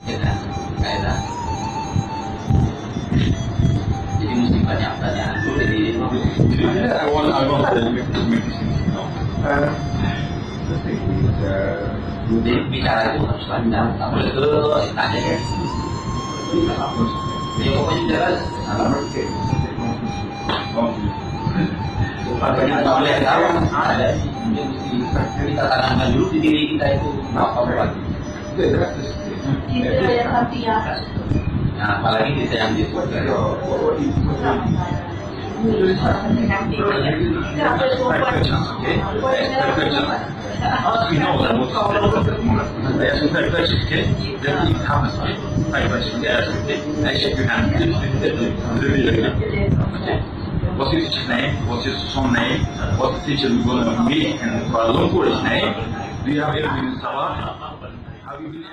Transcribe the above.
ya kan? Kaidah. Jadi mesti banyak pertanyaan dulu jadi I want to make this now. The thing is, jadi bicara itu harus lancar, tak boleh terus tanya ya. Ya pokoknya jelas sama banyak tak boleh tahu ada dia mesti kita tanamkan dulu di diri kita itu apa lagi. Kita yang hati ya. Nah, apalagi kita yang di surga. we know that what there's a very basic kid that he comes very basic what's his teacher's name, what's his son's name, what's the teacher we're going to meet in Kuala Lumpur's name, do you have everything in Sabah? Have you been